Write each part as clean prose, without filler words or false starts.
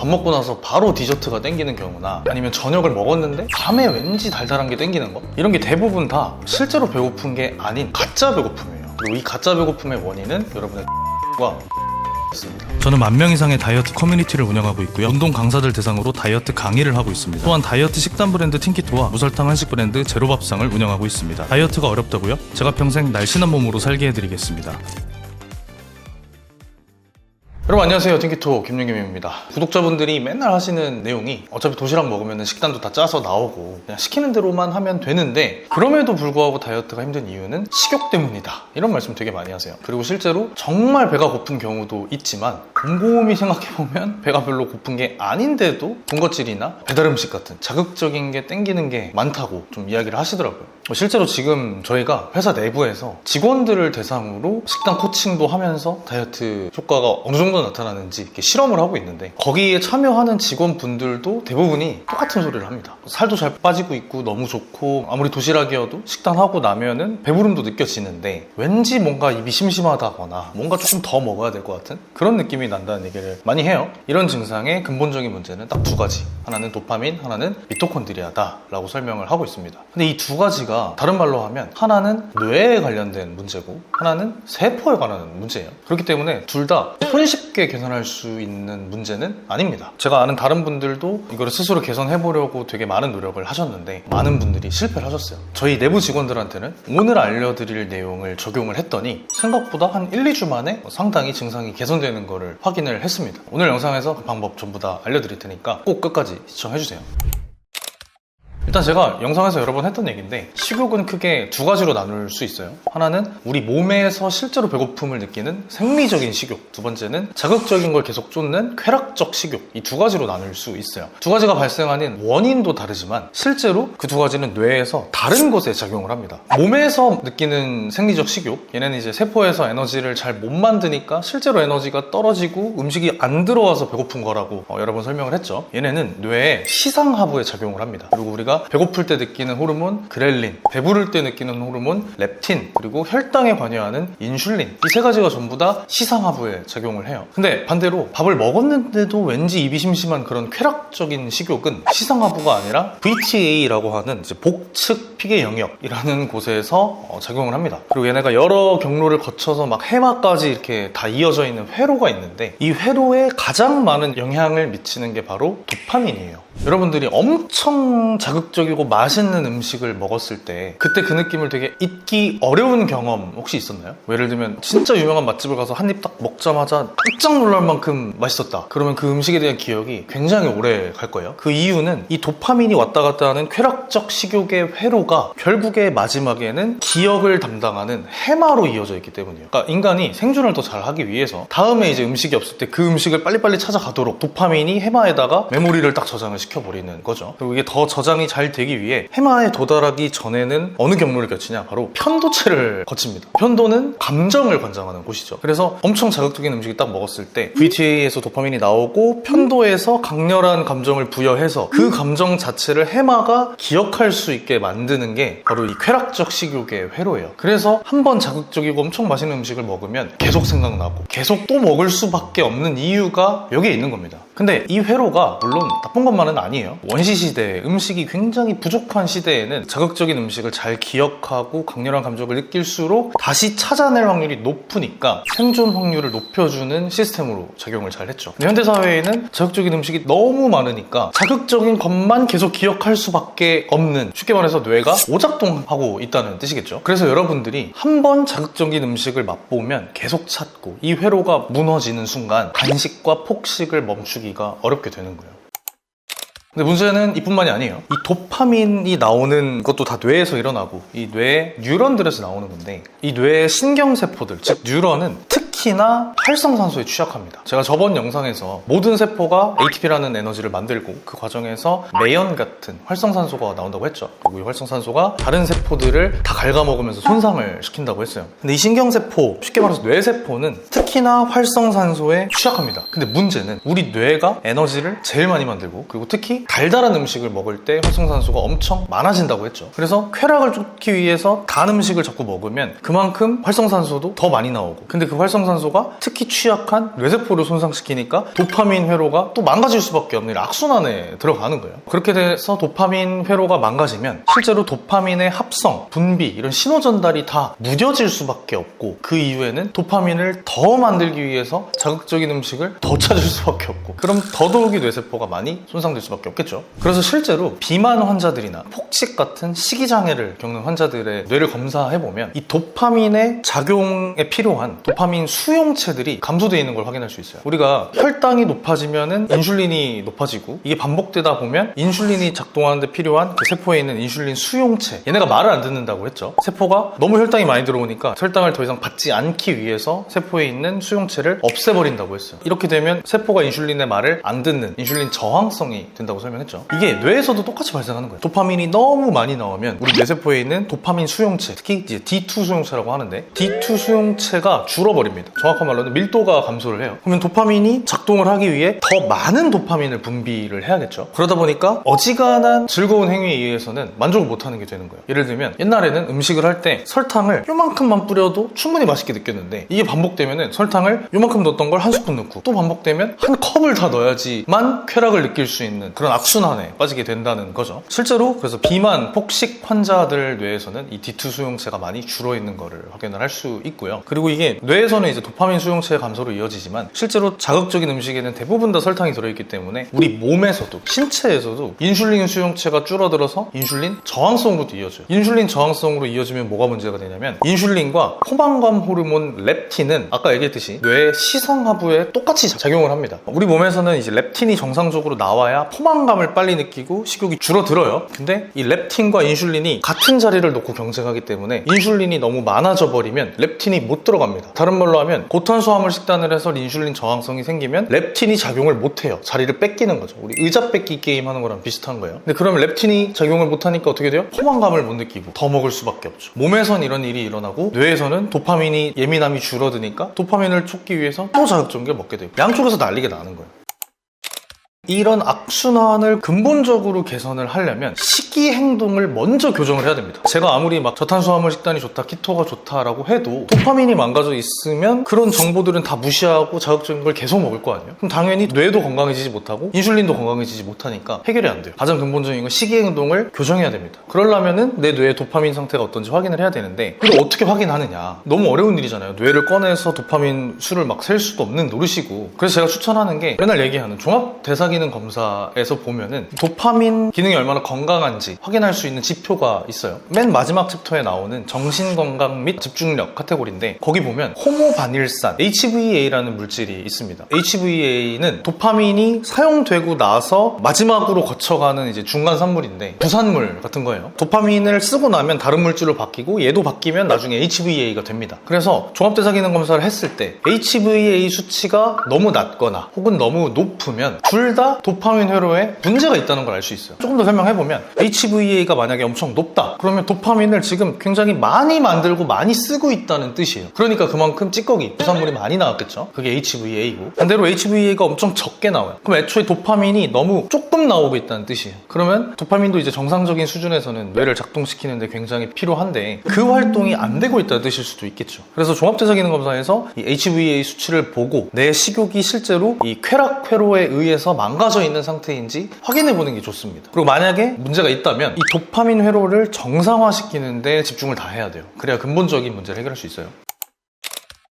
밥 먹고 나서 바로 디저트가 땡기는 경우나 아니면 저녁을 먹었는데 밤에 왠지 달달한 게 땡기는 거, 이런 게 대부분 다 실제로 배고픈 게 아닌 가짜 배고픔이에요. 그리고 이 가짜 배고픔의 원인은 여러분의 과 있습니다. 저는 10,000명 이상의 다이어트 커뮤니티를 운영하고 있고요. 운동 강사들 대상으로 다이어트 강의를 하고 있습니다. 또한 다이어트 식단 브랜드 틴키토와 무설탕 한식 브랜드 제로밥상을 운영하고 있습니다. 다이어트가 어렵다고요? 제가 평생 날씬한 몸으로 살게 해드리겠습니다. 여러분 안녕하세요. 틴키토 김윤겸입니다. 구독자분들이 맨날 하시는 내용이 어차피 도시락 먹으면 식단도 다 짜서 나오고 그냥 시키는 대로만 하면 되는데 그럼에도 불구하고 다이어트가 힘든 이유는 식욕 때문이다, 이런 말씀 되게 많이 하세요. 그리고 실제로 정말 배가 고픈 경우도 있지만 곰곰이 생각해보면 배가 별로 고픈 게 아닌데도 군것질이나 배달음식 같은 자극적인 게 땡기는 게 많다고 좀 이야기를 하시더라고요. 실제로 지금 저희가 회사 내부에서 직원들을 대상으로 식단 코칭도 하면서 다이어트 효과가 어느 정도 나타나는지 이렇게 실험을 하고 있는데, 거기에 참여하는 직원분들도 대부분이 똑같은 소리를 합니다. 살도 잘 빠지고 있고 너무 좋고 아무리 도시락이어도 식단하고 나면은 배부름도 느껴지는데 왠지 뭔가 입이 심심하다거나 뭔가 조금 더 먹어야 될 것 같은 그런 느낌이 난다는 얘기를 많이 해요. 이런 증상의 근본적인 문제는 딱 두 가지, 하나는 도파민, 하나는 미토콘드리아다 라고 설명을 하고 있습니다. 근데 이 두 가지가 다른 말로 하면 하나는 뇌에 관련된 문제고 하나는 세포에 관한 문제예요. 그렇기 때문에 둘 다 손쉽게 개선할 수 있는 문제는 아닙니다. 제가 아는 다른 분들도 이거를 스스로 개선해보려고 되게 많은 노력을 하셨는데 많은 분들이 실패를 하셨어요. 저희 내부 직원들한테는 오늘 알려드릴 내용을 적용을 했더니 생각보다 한 1, 2주 만에 상당히 증상이 개선되는 거를 확인을 했습니다. 오늘 영상에서 그 방법 전부 다 알려드릴 테니까 꼭 끝까지 시청해주세요. 일단 제가 영상에서 여러 번 했던 얘기인데 식욕은 크게 두 가지로 나눌 수 있어요. 하나는 우리 몸에서 실제로 배고픔을 느끼는 생리적인 식욕, 두 번째는 자극적인 걸 계속 쫓는 쾌락적 식욕, 이 두 가지로 나눌 수 있어요. 두 가지가 발생하는 원인도 다르지만 실제로 그 두 가지는 뇌에서 다른 곳에 작용을 합니다. 몸에서 느끼는 생리적 식욕, 얘네는 이제 세포에서 에너지를 잘 못 만드니까 실제로 에너지가 떨어지고 음식이 안 들어와서 배고픈 거라고 여러 번 설명을 했죠. 얘네는 뇌의 시상하부에 작용을 합니다. 그리고 우리가 배고플 때 느끼는 호르몬 그렐린, 배부를 때 느끼는 호르몬 렙틴, 그리고 혈당에 관여하는 인슐린, 이 세 가지가 전부 다 시상하부에 작용을 해요. 근데 반대로 밥을 먹었는데도 왠지 입이 심심한 그런 쾌락적인 식욕은 시상하부가 아니라 VTA라고 하는 이제 복측 피계 영역이라는 곳에서 작용을 합니다. 그리고 얘네가 여러 경로를 거쳐서 막 해마까지 이렇게 다 이어져 있는 회로가 있는데 이 회로에 가장 많은 영향을 미치는 게 바로 도파민이에요. 여러분들이 엄청 자극적이고 맛있는 음식을 먹었을 때 그때 그 느낌을 되게 잊기 어려운 경험 혹시 있었나요? 예를 들면 진짜 유명한 맛집을 가서 한 입 딱 먹자마자 깜짝 놀랄 만큼 맛있었다, 그러면 그 음식에 대한 기억이 굉장히 오래 갈 거예요. 그 이유는 이 도파민이 왔다 갔다 하는 쾌락적 식욕의 회로가 결국에 마지막에는 기억을 담당하는 해마로 이어져 있기 때문이에요. 그러니까 인간이 생존을 더 잘하기 위해서 다음에 이제 음식이 없을 때 그 음식을 빨리빨리 찾아가도록 도파민이 해마에다가 메모리를 딱 저장을 시켜버리는 거죠. 그리고 이게 더 저장이 잘 되기 위해 해마에 도달하기 전에는 어느 경로를 거치냐, 바로 편도체를 거칩니다. 편도는 감정을 관장하는 곳이죠. 그래서 엄청 자극적인 음식을 딱 먹었을 때 VTA에서 도파민이 나오고 편도에서 강렬한 감정을 부여해서 그 감정 자체를 해마가 기억할 수 있게 만드는 게 바로 이 쾌락적 식욕의 회로예요. 그래서 한번 자극적이고 엄청 맛있는 음식을 먹으면 계속 생각나고 계속 또 먹을 수밖에 없는 이유가 여기에 있는 겁니다. 근데 이 회로가 물론 나쁜 것만은 아니에요. 원시 시대에 음식이 굉장히 부족한 시대에는 자극적인 음식을 잘 기억하고 강렬한 감정을 느낄수록 다시 찾아낼 확률이 높으니까 생존 확률을 높여주는 시스템으로 작용을 잘 했죠. 근데 현대사회에는 자극적인 음식이 너무 많으니까 자극적인 것만 계속 기억할 수밖에 없는, 쉽게 말해서 뇌가 오작동하고 있다는 뜻이겠죠. 그래서 여러분들이 한번 자극적인 음식을 맛보면 계속 찾고 이 회로가 무너지는 순간 간식과 폭식을 멈추기가 어렵게 되는 거예요. 근데 문제는 이뿐만이 아니에요. 이 도파민이 나오는 것도 다 뇌에서 일어나고 이 뇌의 뉴런들에서 나오는 건데, 이 뇌의 신경세포들, 즉 뉴런은 특히나 활성산소에 취약합니다. 제가 저번 영상에서 모든 세포가 ATP라는 에너지를 만들고 그 과정에서 매연 같은 활성산소가 나온다고 했죠. 그리고 이 활성산소가 다른 세포들을 다 갉아먹으면서 손상을 시킨다고 했어요. 근데 이 신경세포, 쉽게 말해서 뇌세포는 특히나 활성산소에 취약합니다. 근데 문제는 우리 뇌가 에너지를 제일 많이 만들고 그리고 특히 달달한 음식을 먹을 때 활성산소가 엄청 많아진다고 했죠. 그래서 쾌락을 쫓기 위해서 단 음식을 자꾸 먹으면 그만큼 활성산소도 더 많이 나오고, 근데 그 활성산소 활성산소가 특히 취약한 뇌세포를 손상시키니까 도파민 회로가 또 망가질 수밖에 없는 악순환에 들어가는 거예요. 그렇게 돼서 도파민 회로가 망가지면 실제로 도파민의 합성, 분비 이런 신호 전달이 다 무뎌질 수밖에 없고, 그 이후에는 도파민을 더 만들기 위해서 자극적인 음식을 더 찾을 수밖에 없고, 그럼 더더욱이 뇌세포가 많이 손상될 수밖에 없겠죠. 그래서 실제로 비만 환자들이나 폭식 같은 식이장애를 겪는 환자들의 뇌를 검사해보면 이 도파민의 작용에 필요한 도파민 수용체들이 감소되어 있는 걸 확인할 수 있어요. 우리가 혈당이 높아지면은 인슐린이 높아지고, 이게 반복되다 보면 인슐린이 작동하는데 필요한 그 세포에 있는 인슐린 수용체, 얘네가 말을 안 듣는다고 했죠. 세포가 너무 혈당이 많이 들어오니까 혈당을 더 이상 받지 않기 위해서 세포에 있는 수용체를 없애버린다고 했어요. 이렇게 되면 세포가 인슐린의 말을 안 듣는 인슐린 저항성이 된다고 설명했죠. 이게 뇌에서도 똑같이 발생하는 거예요. 도파민이 너무 많이 나오면 우리 뇌세포에 있는 도파민 수용체, 특히 이제 D2 수용체라고 하는데, D2 수용체가 줄어버립니다. 정확한 말로는 밀도가 감소를 해요. 그러면 도파민이 작동을 하기 위해 더 많은 도파민을 분비를 해야겠죠. 그러다 보니까 어지간한 즐거운 행위에 의해서는 만족을 못하는 게 되는 거예요. 예를 들면 옛날에는 음식을 할 때 설탕을 요만큼만 뿌려도 충분히 맛있게 느꼈는데, 이게 반복되면은 설탕을 요만큼 넣었던 걸 한 스푼 넣고, 또 반복되면 한 컵을 다 넣어야지만 쾌락을 느낄 수 있는 그런 악순환에 빠지게 된다는 거죠. 실제로 그래서 비만, 폭식 환자들 뇌에서는 이 D2 수용체가 많이 줄어있는 거를 확인을 할 수 있고요. 그리고 이게 뇌에서는 이제 도파민 수용체의 감소로 이어지지만, 실제로 자극적인 음식에는 대부분 다 설탕이 들어있기 때문에 우리 몸에서도, 신체에서도 인슐린 수용체가 줄어들어서 인슐린 저항성으로도 이어져요. 인슐린 저항성으로 이어지면 뭐가 문제가 되냐면, 인슐린과 포만감 호르몬 렙틴은 아까 얘기했듯이 뇌의 시성하부에 똑같이 작용을 합니다. 우리 몸에서는 이제 렙틴이 정상적으로 나와야 포만감을 빨리 느끼고 식욕이 줄어들어요. 근데 이 렙틴과 인슐린이 같은 자리를 놓고 경쟁하기 때문에 인슐린이 너무 많아져 버리면 렙틴이 못 들어갑니다. 다른 말로 하면 고탄수화물 식단을 해서 인슐린 저항성이 생기면 렙틴이 작용을 못해요. 자리를 뺏기는 거죠. 우리 의자 뺏기 게임 하는 거랑 비슷한 거예요. 근데 그러면 렙틴이 작용을 못하니까 어떻게 돼요? 포만감을 못 느끼고 더 먹을 수밖에 없죠. 몸에선 이런 일이 일어나고, 뇌에서는 도파민이 예민함이 줄어드니까 도파민을 쫓기 위해서 또 자극적인 걸 먹게 되고, 양쪽에서 난리가 나는 거예요. 이런 악순환을 근본적으로 개선을 하려면 식이 행동을 먼저 교정을 해야 됩니다. 제가 아무리 막 저탄수화물 식단이 좋다, 키토가 좋다라고 해도 도파민이 망가져 있으면 그런 정보들은 다 무시하고 자극적인 걸 계속 먹을 거 아니에요? 그럼 당연히 뇌도 건강해지지 못하고 인슐린도 건강해지지 못하니까 해결이 안 돼요. 가장 근본적인 건 식이 행동을 교정해야 됩니다. 그러려면은 내 뇌의 도파민 상태가 어떤지 확인을 해야 되는데, 이걸 어떻게 확인하느냐? 너무 어려운 일이잖아요. 뇌를 꺼내서 도파민 수를 막 셀 수도 없는 노릇이고. 그래서 제가 추천하는 게, 맨날 얘기하는 종합 대사 기능 검사에서 보면은 도파민 기능이 얼마나 건강한지 확인할 수 있는 지표가 있어요. 맨 마지막 챕터에 나오는 정신건강 및 집중력 카테고리인데, 거기 보면 호모바닐산 HVA라는 물질이 있습니다. HVA는 도파민이 사용되고 나서 마지막으로 거쳐가는 이제 중간 산물인데, 부산물 같은 거예요. 도파민을 쓰고 나면 다른 물질로 바뀌고, 얘도 바뀌면 나중에 HVA가 됩니다. 그래서 종합대사 기능 검사를 했을 때 HVA 수치가 너무 낮거나 혹은 너무 높으면 둘 다 도파민 회로에 문제가 있다는 걸 알 수 있어요. 조금 더 설명해보면, HVA가 만약에 엄청 높다, 그러면 도파민을 지금 굉장히 많이 만들고 많이 쓰고 있다는 뜻이에요. 그러니까 그만큼 찌꺼기, 부산물이 많이 나왔겠죠. 그게 HVA고, 반대로 HVA가 엄청 적게 나와요. 그럼 애초에 도파민이 너무 조금 나오고 있다는 뜻이에요. 그러면 도파민도 이제 정상적인 수준에서는 뇌를 작동시키는데 굉장히 필요한데, 그 활동이 안 되고 있다는 뜻일 수도 있겠죠. 그래서 종합대사 기능 검사에서 이 HVA 수치를 보고 내 식욕이 실제로 이 쾌락 회로에 의해서 망가져 있는 상태인지 확인해보는 게 좋습니다. 그리고 만약에 문제가 있다면 이 도파민 회로를 정상화시키는데 집중을 다 해야 돼요. 그래야 근본적인 문제를 해결할 수 있어요.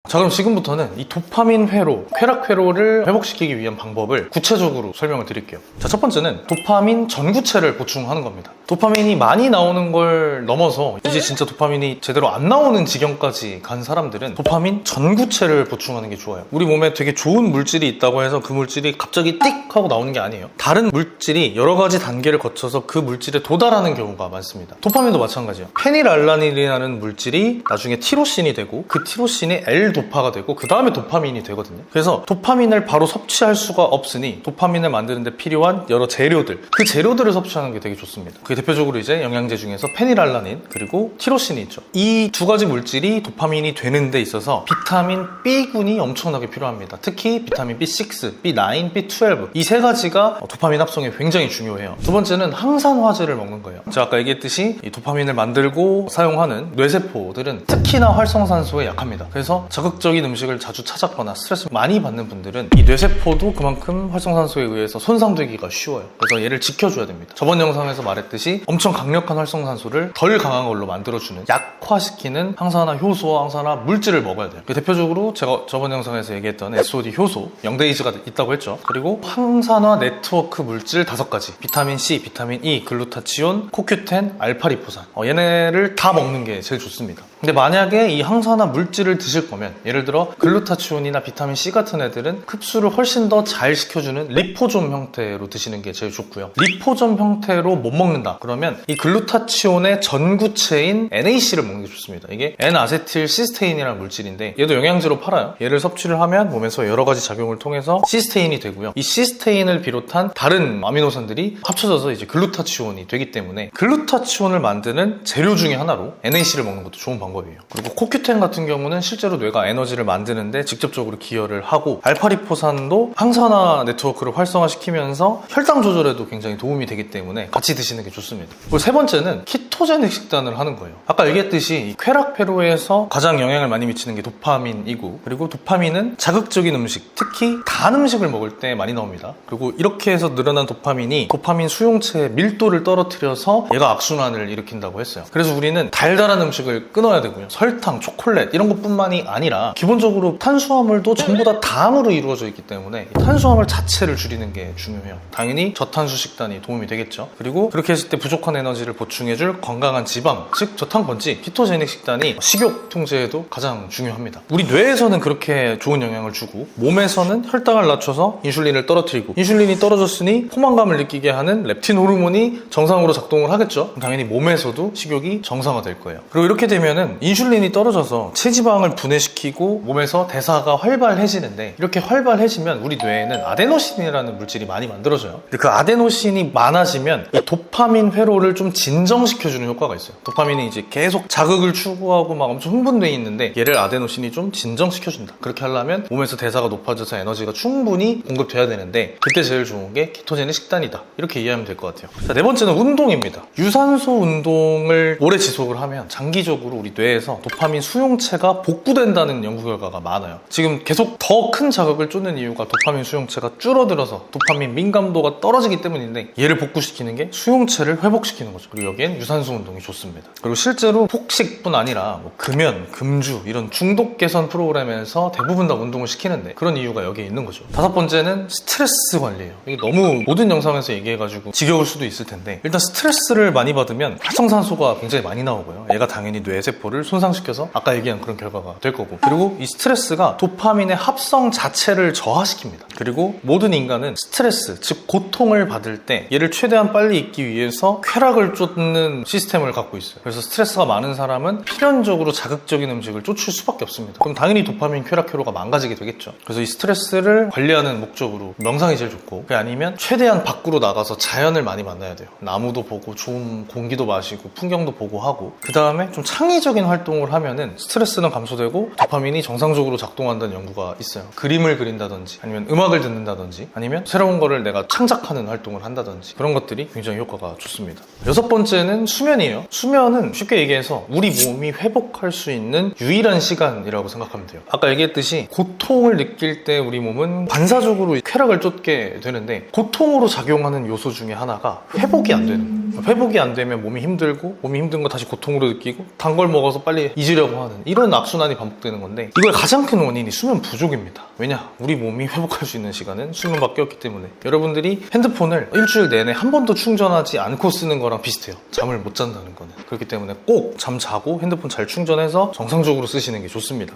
자, 그럼 지금부터는 이 도파민 회로, 쾌락 회로를 회복시키기 위한 방법을 구체적으로 설명을 드릴게요. 자, 첫 번째는 도파민 전구체를 보충하는 겁니다. 도파민이 많이 나오는 걸 넘어서 이제 진짜 도파민이 제대로 안 나오는 지경까지 간 사람들은 도파민 전구체를 보충하는 게 좋아요. 우리 몸에 되게 좋은 물질이 있다고 해서 그 물질이 갑자기 띡 하고 나오는 게 아니에요. 다른 물질이 여러 가지 단계를 거쳐서 그 물질에 도달하는 경우가 많습니다. 도파민도 마찬가지예요. 페닐알라닌이라는 물질이 나중에 티로신이 되고, 그 티로신이 L도파가 되고, 그 다음에 도파민이 되거든요. 그래서 도파민을 바로 섭취할 수가 없으니 도파민을 만드는 데 필요한 여러 재료들, 그 재료들을 섭취하는 게 되게 좋습니다. 그게 대표적으로 이제 영양제 중에서 페닐알라닌 그리고 티로신이 있죠. 이 두 가지 물질이 도파민이 되는 데 있어서 비타민 B군이 엄청나게 필요합니다. 특히 비타민 B6, B9, B12 이 세 가지가 도파민 합성에 굉장히 중요해요. 두 번째는 항산화제를 먹는 거예요. 제가 아까 얘기했듯이 이 도파민을 만들고 사용하는 뇌세포들은 특히나 활성산소에 약합니다. 그래서 자극적인 음식을 자주 찾았거나 스트레스를 많이 받는 분들은 이 뇌세포도 그만큼 활성산소에 의해서 손상되기가 쉬워요. 그래서 얘를 지켜줘야 됩니다. 저번 영상에서 말했듯이 엄청 강력한 활성산소를 덜 강한 걸로 만들어주는, 약화시키는 항산화 효소와 항산화 물질을 먹어야 돼요. 대표적으로 제가 저번 영상에서 얘기했던 SOD 효소, 영데이즈가 있다고 했죠. 그리고 항산화 네트워크 물질 5가지, 비타민 C, 비타민 E, 글루타치온, 코큐텐, 알파리포산, 얘네를 다 먹는 게 제일 좋습니다. 근데 만약에 이 항산화 물질을 드실 거면, 예를 들어 글루타치온이나 비타민 C 같은 애들은 흡수를 훨씬 더 잘 시켜주는 리포솜 형태로 드시는 게 제일 좋고요. 리포솜 형태로 못 먹는다 그러면 이 글루타치온의 전구체인 NAC를 먹는 게 좋습니다. 이게 N-아세틸 시스테인이라는 물질인데 얘도 영양제로 팔아요. 얘를 섭취를 하면 몸에서 여러 가지 작용을 통해서 시스테인이 되고요. 이 시스테인을 비롯한 다른 아미노산들이 합쳐져서 이제 글루타치온이 되기 때문에 글루타치온을 만드는 재료 중에 하나로 NAC를 먹는 것도 좋은 방법이에요. 그리고 코큐텐 같은 경우는 실제로 뇌가 에너지를 만드는데 직접적으로 기여를 하고, 알파리포산도 항산화 네트워크를 활성화시키면서 혈당 조절에도 굉장히 도움이 되기 때문에 같이 드시는 게 좋습니다. 그리고 세 번째는 키토제닉 식단을 하는 거예요. 아까 얘기했듯이 쾌락회로에서 가장 영향을 많이 미치는 게 도파민이고, 그리고 도파민은 자극적인 음식, 특히 단 음식을 먹을 때 많이 나옵니다. 그리고 이렇게 해서 늘어난 도파민이 도파민 수용체의 밀도를 떨어뜨려서 얘가 악순환을 일으킨다고 했어요. 그래서 우리는 달달한 음식을 끊어야 되고요. 설탕, 초콜릿 이런 것뿐만이 아니라 기본적으로 탄수화물도 전부 다 당으로 이루어져 있기 때문에 이 탄수화물 자체를 줄이는 게 중요해요. 당연히 저탄수 식단이 도움이 되겠죠. 그리고 그렇게 했을 때 부족한 에너지를 보충해줄 건강한 지방, 즉 저탄건지 키토제닉 식단이 식욕 통제에도 가장 중요합니다. 우리 뇌에서는 그렇게 좋은 영향을 주고, 몸에서는 혈당을 낮춰서 인슐린을 떨어뜨리고, 인슐린이 떨어졌으니 포만감을 느끼게 하는 렙틴 호르몬이 정상으로 작동을 하겠죠. 당연히 몸에서도 식욕이 정상화될 거예요. 그리고 이렇게 되면은 인슐린이 떨어져서 체지방을 분해시키고 몸에서 대사가 활발해지는데, 이렇게 활발해지면 우리 뇌에는 아데노신이라는 물질이 많이 만들어져요. 그 아데노신이 많아지면 이 도파민 회로를 좀 진정시켜주는 효과가 있어요. 도파민이 이제 계속 자극을 추구하고 막 엄청 흥분돼 있는데 얘를 아데노신이 좀 진정시켜준다. 그렇게 하려면 몸에서 대사가 높아져서 에너지가 충분히 공급돼야 되는데, 그때 제일 좋은 게 키토제닉 식단이다. 이렇게 이해하면 될 것 같아요. 자, 네 번째는 운동입니다. 유산소 운동을 오래 지속을 하면 장기적으로 우리 뇌에서 도파민 수용체가 복구된다는 연구 결과가 많아요. 지금 계속 더 큰 자극을 쫓는 이유가 도파민 수용체가 줄어들어서 도파민 민감도가 떨어지기 때문인데, 얘를 복구시키는 게 수용체를 회복시키는 거죠. 그리고 여기엔 유산소 운동이 좋습니다. 그리고 실제로 폭식뿐 아니라 뭐 금연, 금주 이런 중독 개선 프로그램에서 대부분 다 운동을 시키는데 그런 이유가 여기에 있는 거죠. 5번째는 스트레스 관리예요. 이게 너무 모든 영상에서 얘기해가지고 지겨울 수도 있을 텐데, 일단 스트레스를 많이 받으면 활성산소가 굉장히 많이 나오고요. 얘가 당연히 뇌세포를 손상시켜서 아까 얘기한 그런 결과가 될 거고, 그리고 이 스트레스가 도파민의 합성 자체를 저하시킵니다. 그리고 모든 인간은 스트레스, 즉 고통을 받을 때 얘를 최대한 빨리 잊기 위해서 쾌락을 쫓는 시스템을 갖고 있어요. 그래서 스트레스가 많은 사람은 필연적으로 자극적인 음식을 쫓을 수밖에 없습니다. 그럼 당연히 도파민 쾌락 회로가 망가지게 되겠죠. 그래서 이 스트레스를 관리하는 목적으로 명상이 제일 좋고, 그게 아니면 최대한 밖으로 나가서 자연을 많이 만나야 돼요. 나무도 보고 좋은 공기도 마시고 풍경도 보고 하고, 그 다음에 좀 창의적인 활동을 하면은 스트레스는 감소되고 도파민이 정상적으로 작동한다는 연구가 있어요. 그림을 그린다든지 아니면 음악을 듣는다든지 아니면 새로운 거를 내가 창작하는 활동을 한다든지, 그런 것들이 굉장히 효과가 좋습니다. 6번째는 수면이에요. 수면은 쉽게 얘기해서 우리 몸이 회복할 수 있는 유일한 시간이라고 생각하면 돼요. 아까 얘기했듯이 고통을 느낄 때 우리 몸은 반사적으로 쾌락을 쫓게 되는데, 고통으로 작용하는 요소 중에 하나가 회복이 안 되는 거예요. 회복이 안 되면 몸이 힘들고, 몸이 힘든 거 다시 고통으로 느끼고, 단 걸 먹어서 빨리 잊으려고 하는 이런 악순환이 반복되는 건데, 이걸 가장 큰 원인이 수면 부족입니다. 왜냐? 우리 몸이 회복할 수 있는 시간은 수면밖에 없기 때문에. 여러분들이 핸드폰을 일주일 내내 한 번도 충전하지 않고 쓰는 거랑 비슷해요. 잠을 못 잔다는 거는. 그렇기 때문에 꼭 잠 자고 핸드폰 잘 충전해서 정상적으로 쓰시는 게 좋습니다.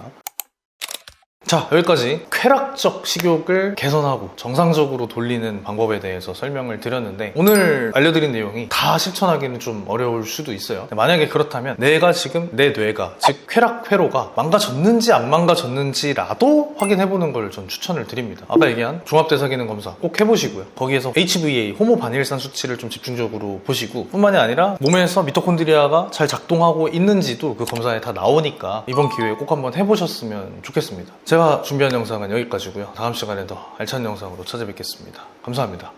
자, 여기까지 쾌락적 식욕을 개선하고 정상적으로 돌리는 방법에 대해서 설명을 드렸는데, 오늘 알려드린 내용이 다 실천하기는 좀 어려울 수도 있어요. 만약에 그렇다면 내가 지금 내 뇌가, 즉 쾌락 회로가 망가졌는지 안 망가졌는지라도 확인해보는 걸 전 추천을 드립니다. 아까 얘기한 종합대사기능 검사 꼭 해보시고요. 거기에서 HbA, 호모 반일산 수치를 좀 집중적으로 보시고, 뿐만이 아니라 몸에서 미토콘드리아가 잘 작동하고 있는지도 그 검사에 다 나오니까 이번 기회에 꼭 한번 해보셨으면 좋겠습니다. 제가 준비한 영상은 여기까지고요. 다음 시간에 더 알찬 영상으로 찾아뵙겠습니다. 감사합니다.